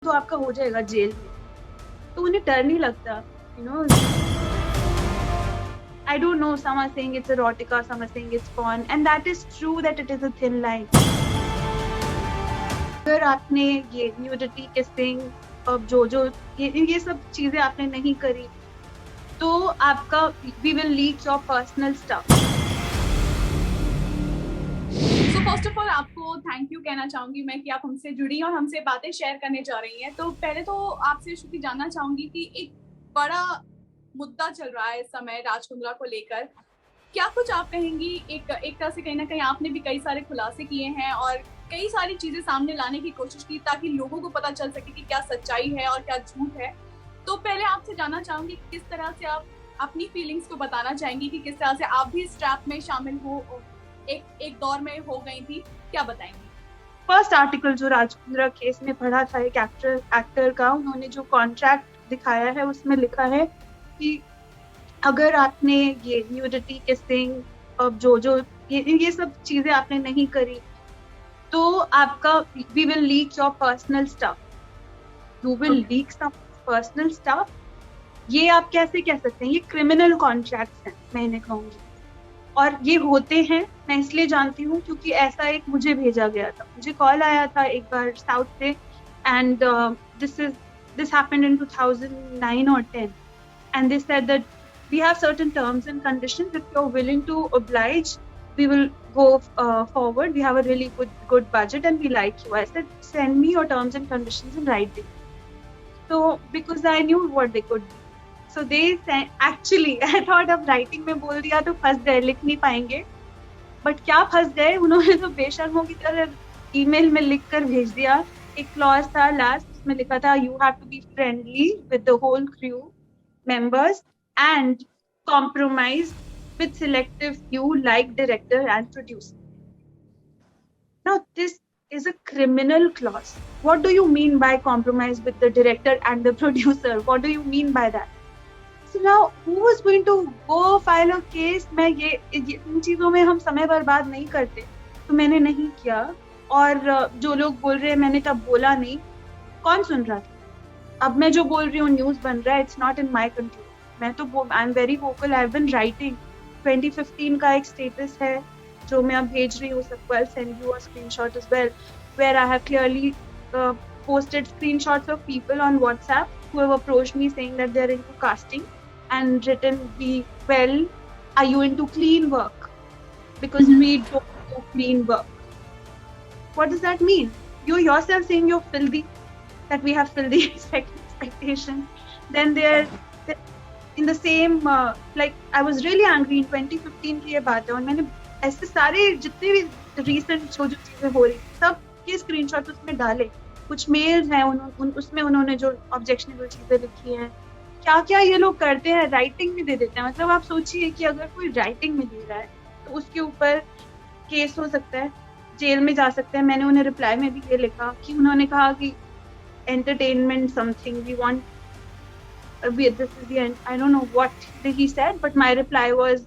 तो आपका हो जाएगा जेल में, तो उन्हें डर नहीं लगता। You know, I don't know, some are saying it's erotica, some are saying it's porn, and that is true that it is a thin line. अगर आपने ये न्यूडिटी, किसिंग, अब जो ये सब चीजें आपने नहीं करी, तो आपका we will leak your personal stuff. So first of all आपको थैंक यू कहना चाहूंगी मैं कि आप हमसे जुड़ी और हमसे बातें शेयर करने जा रही हैं। तो पहले तो आपसे श्रुति जानना चाहूंगी कि एक बड़ा मुद्दा चल रहा है इस समय राज कुंद्रा को लेकर, क्या कुछ आप कहेंगी? एक तरह से कहीं ना कहीं आपने भी कई सारे खुलासे किए हैं और कई सारी चीजें सामने लाने की कोशिश की ताकि लोगों को पता चल सके कि क्या सच्चाई है और क्या झूठ है। तो पहले आपसे जानना चाहूंगी किस तरह से आप अपनी फीलिंग्स को बताना चाहेंगी कि किस तरह से आप भी इस ट्रैप में शामिल हो, एक दौर में हो गई थी, क्या बताएंगी? फर्स्ट आर्टिकल जो राज कुंद्रा केस में पढ़ा था एक एक्टर का, उन्होंने जो कॉन्ट्रैक्ट दिखाया है उसमें लिखा है कि अगर आपने ये न्यूडिटी, किसिंग, अब जो ये सब चीजें आपने नहीं करी, तो आपका we will leak your personal stuff. You will leak some personal stuff. ये आप कैसे कह सकते हैं? ये क्रिमिनल कॉन्ट्रैक्ट्स हैं, मैं इन्हें कहूंगी। और ये होते हैं, मैं इसलिए जानती हूँ क्योंकि ऐसा एक मुझे भेजा गया था, मुझे कॉल आया था एक बार साउथ से, and this happened in 2009 or 10, and they said that we have certain terms and conditions. If you're willing to oblige, we will go forward. We have a really good budget and we like you. I said, send me your terms and conditions in writing. So because I knew what they could be. So they sent, actually I thought अब writing में बोल दिया तो फंस गए, लिख नहीं पाएंगे। बट क्या फंस गए, उन्होंने तो बेशर्मों की तरह ईमेल में लिख कर भेज दिया। एक क्लॉज था लास्ट, उसमें लिखा था you have to be friendly with the whole crew members and compromise with selective few like director and producer. Now this is a criminal clause. What do you mean by compromise with the director and the producer? What do you mean by that? So now who is going to go file a case? मैं ये इन चीजों में हम समय बर्बाद नहीं करते, तो मैंने नहीं किया। और जो लोग बोल रहे हैं मैंने तब बोला नहीं, कौन सुन रहा था? अब मैं जो बोल रही हूँ न्यूज बन रहा है, it's not in my control. मैं तो I am very vocal, I have been writing. 2015 का एक स्टेटस है जो मैं अब भेज रही हूँ सबको, I send you a screenshot as well, where I have clearly posted screenshots of people on WhatsApp who have approached me saying that they're into casting and written, well, are you into clean work? Because we don't do clean work. What does that mean? You yourself saying you're filthy, that we have filthy expectations. Then they're in the same, like I was really angry in 2015 की ये बात है, और मैंने ऐसे सारे जितने भी recent जो चीजें हो रही सब के स्क्रीनशॉट उसमें डाले। कुछ मेल्स हैं उसमें उन्होंने जो ऑब्जेक्शनेबल चीजें लिखी हैं, क्या क्या ये लोग करते हैं, राइटिंग में दे देते हैं। मतलब आप सोचिए कि अगर कोई राइटिंग में दे रहा है तो उसके ऊपर केस हो सकता है, जेल में जा सकते हैं। मैंने उन्हें रिप्लाई में भी ये लिखा कि उन्होंने कहा कि entertainment something we want, this is the end, I don't know what he said, but my reply was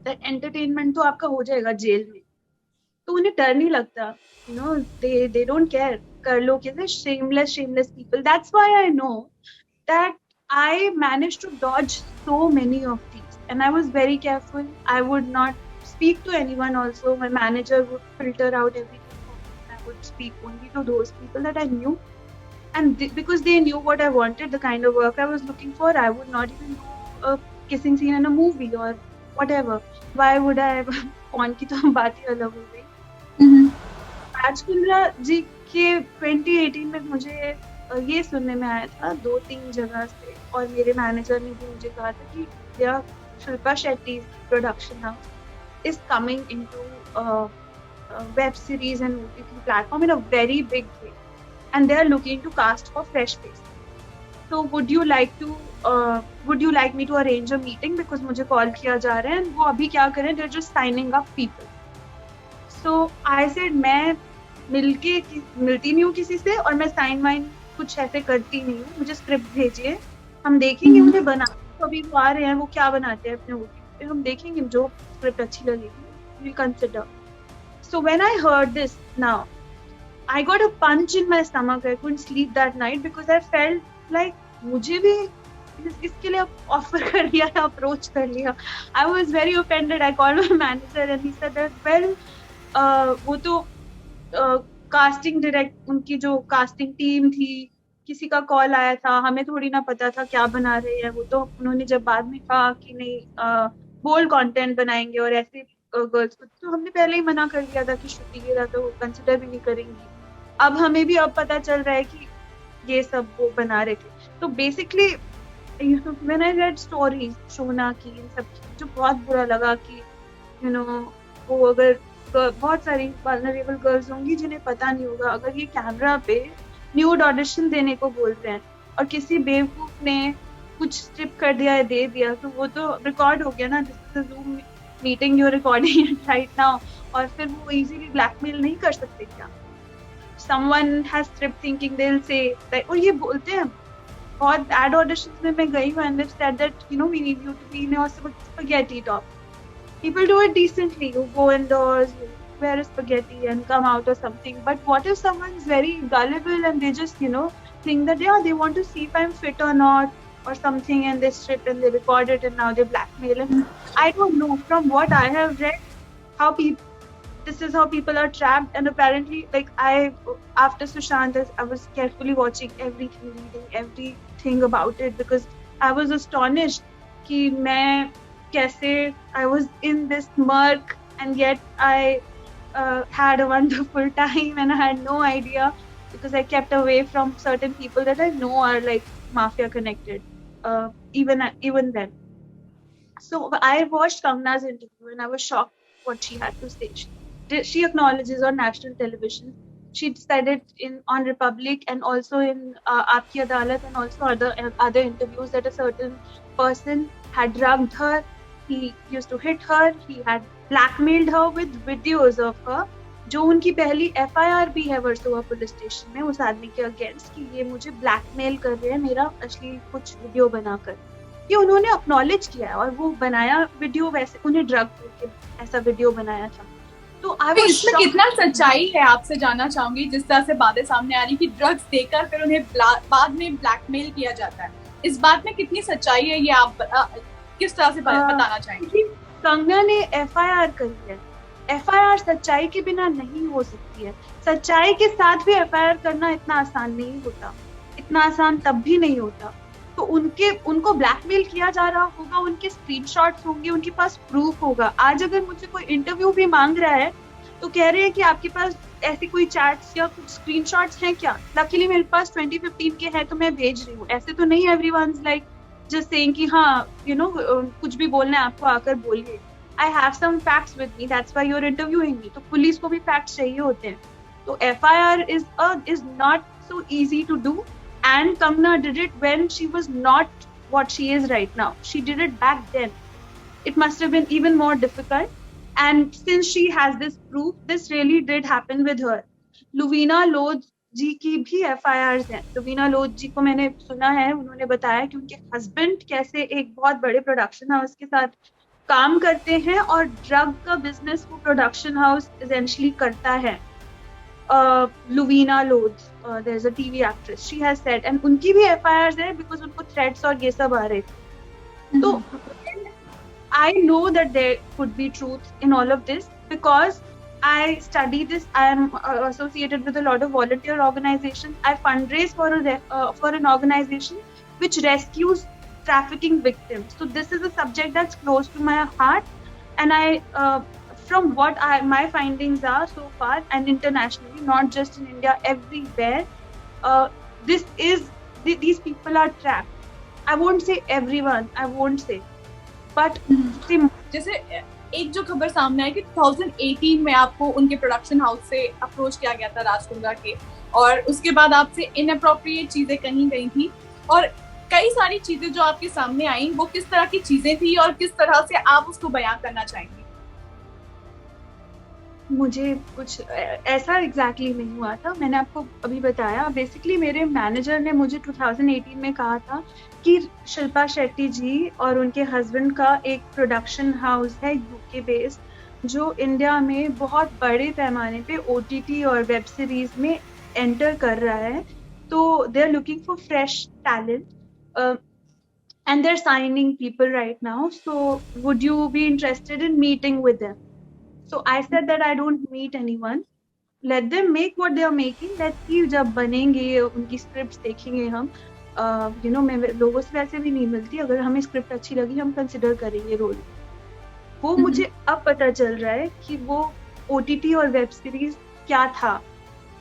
that entertainment तो आपका हो जाएगा जेल में, तो उन्हें डर नहीं लगता। you know, they don't care, कर लो कैसे, shameless people. That's why I know that I managed to dodge so many of these, and I was very careful. I would not speak to anyone. Also, my manager would filter out everything for me. I would speak only to those people that I knew, and because they knew what I wanted, the kind of work I was looking for, I would not even do a kissing scene in a movie or whatever. Why would I? कौन की तो हम बात ही अलग हो गई। राज कुंद्रा जी के 2018 में मुझे ये सुनने में आया था 2-3 जगह से, और मेरे मैनेजर ने भी मुझे कहा था कि Shilpa Shetty production house is coming into web series and OTT platform in a very big way, and they are looking to cast for fresh faces. So would you like me to arrange a meeting, because मुझे call किया जा रहा है, and वो अभी क्या करें, they're just signing up people. So I said मैं मिलती नहीं हूँ किसी से, और मैं साइन वाइन कुछ ऐसे करती नहीं हूँ, मुझे स्क्रिप्ट भेजिए, हम देखेंगे उन्हें बना, तो अभी वो आ रहे हैं, वो क्या बनाते हैं अपने OTT पे, हम देखेंगे, जो स्क्रिप्ट अच्छी लगेगी we'll consider. So when I heard this now, I got a punch in my stomach. I couldn't sleep that night because I felt like मुझे भी इसके लिए ऑफर कर लिया, अप्रोच कर लिया. I was very offended. I called my manager and he said that well, वो तो कास्टिंग डायरेक्ट उनकी जो कास्टिंग टीम थी, किसी का कॉल आया था, हमें थोड़ी ना पता था क्या बना रहे हैं. वो तो उन्होंने जब बाद में कहा कि नहीं बोल्ड कंटेंट बनाएंगे और ऐसे गर्ल्स को, तो हमने पहले ही मना कर दिया था कि शुक्ति गेरा तो कंसिडर भी नहीं करेंगी. अब हमें भी अब पता चल रहा है कि ये सब वो बना रहे थे. तो basically when I read stories Shona की, इन सब की, जो बहुत बुरा लगा कि वो अगर बहुत सारी वल्नरेबल गर्ल्स होंगी जिन्हें पता नहीं होगा, अगर ये कैमरा पे न्यूड ऑडिशन देने को बोलते हैं और किसी बेवकूफ ने कुछ स्ट्रिप कर दिया या दे दिया, तो वो तो रिकॉर्ड हो गया ना. This is Zoom meeting, your recording right now. और फिर वो इजीली ब्लैकमेल नहीं कर सकते क्या? someone has stripped thinking they'll say that, और ये बोलते हैं बहुत एड ऑडिशंस में मैं गई हूँ and they've said that we need you to be in your spaghetti top. People do it decently. You go indoors, you wear a spaghetti and come out or something. But what if someone's very gullible and they just, think that, yeah, they want to see if I'm fit or not or something, and they strip and they record it and now they blackmail. And I don't know, from what I have read, this is how people are trapped. And apparently, like after Sushant, I was carefully watching everything, reading everything about it, because I was astonished कि मैं कैसे I was in this murk and yet I had a wonderful time and I had no idea, because I kept away from certain people that I know are like mafia connected, even then. So I watched Kangana's interview and I was shocked what she had to say. She acknowledges on national television. She said it on Republic and also in Aapki Adalat and also other interviews that a certain person had drugged her. He used to hit her. He had blackmailed her with videos of her. जो उनकी पहली FIR भी है Versova police station में उस आदमी के against कि ये मुझे ब्लैकमेल कर रहे हैं मेरा असली कुछ वीडियो बनाकर. ये उन्होंने अक्नॉलेज किया है और वो बनाया वीडियो, वैसे उन्हें ड्रग करके ऐसा वीडियो बनाया था. तो इसमें कितना सच्चाई है आपसे जानना चाहूंगी, जिस तरह से बातें सामने आ रही कि ड्रग्स देकर फिर उन्हें बाद में ब्लैकमेल किया जाता है. इस बात में कितनी सच्चाई है, ये आप किस तरह से बताना चाहेंगे? कंगना ने FIR करी है. FIR सच्चाई के बिना नहीं हो सकती है. सच्चाई के साथ भी FIR करना इतना आसान नहीं होता, इतना आसान तब भी नहीं होता. तो उनको ब्लैकमेल किया जा रहा होगा, उनके स्क्रीनशॉट्स होंगे, उनके पास प्रूफ होगा. आज अगर मुझे कोई इंटरव्यू भी मांग रहा है तो कह रहे हैं कि आपके पास ऐसी कोई चैट्स या कुछ स्क्रीनशॉट्स हैं क्या? लकीली मेरे पास 2015 के हैं तो मैं भेज रही हूँ. ऐसे तो नहीं एवरीवनस लाइक जस्ट सेइंग कि हाँ कुछ भी बोलना है आपको आकर बोलिए. I have some facts with me. That's why you're interviewing me. तो पुलिस को भी facts चाहिए होते हैं. तो FIR is not so easy to do. And Kangana did it when she was not what she is right now. She did it back then. It must have been even more difficult. And since she has this proof, this really did happen with her. Luvina Lodh जी की भी FIRs हैं. लुवीना लोध जी को मैंने सुना है, उन्होंने बताया कि उनके हस्बैंड कैसे एक बहुत बड़े प्रोडक्शन हाउस के साथ काम करते हैं और ड्रग का बिजनेस वो प्रोडक्शन हाउस एसेंशियली करता है. Luvina Lodh, there is a TV actress, she has said, and उनकी भी FIRs है बिकॉज उनको थ्रेट्स और ये सब आ रहे थे. तो I know that there could be truth in all of this because I study this. I am associated with a lot of volunteer organizations. I fundraise for an organization which rescues trafficking victims. So this is a subject that's close to my heart, and I from what my findings are so far and internationally, not just in India, everywhere, these people are trapped. I won't say everyone, I won't say, but जैसे एक जो खबर सामने आई कि 2018 में आपको उनके production house से अप्रोच किया गया था राजकुंद्रा के, और उसके बाद आपसे इनअप्रोप्रिएट चीजें कही गई थी और कई सारी चीजें जो आपके सामने आई, वो किस तरह की चीजें थी और किस तरह से आप उसको बयां करना चाहेंगे? मुझे कुछ ऐसा एग्जैक्टली नहीं हुआ था. मैंने आपको अभी बताया. बेसिकली मेरे मैनेजर ने मुझे 2018 में कहा था कि शिल्पा शेट्टी जी और उनके हस्बैंड का एक प्रोडक्शन हाउस है UK बेस्ड, जो इंडिया में बहुत बड़े पैमाने पे OTT और वेब सीरीज में एंटर कर रहा है, तो they are looking for fresh talent and they're signing people right now. So would you be interested in meeting with them? So I said that I don't meet anyone. Let them make what they are making. Let's see जब बनेंगे उनकी scripts देखेंगे हम. मैं लोगों से वैसे भी नहीं मिलती, अगर हमें स्क्रिप्ट अच्छी लगी हम कंसिडर करेंगे रोल. वो मुझे अब पता चल रहा है कि वो OTT और वेब सीरीज क्या था.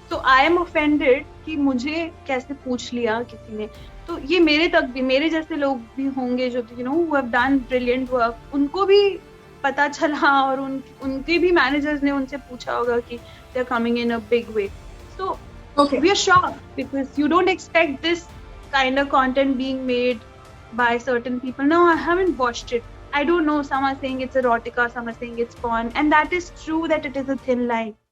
तो आई एम ऑफेंडेड कि मुझे कैसे पूछ लिया किसी ने. तो ये मेरे तक भी, मेरे जैसे लोग भी होंगे जो who have done brilliant work, उनको भी पता चला और उनके भी मैनेजर्स ने उनसे पूछा होगा कि they are coming in a big way. So we are shocked because you don't expect this kind of content being made by certain people. No, I haven't watched it. I don't know. Some are saying it's erotica, some are saying it's porn, and that is true that it is a thin line.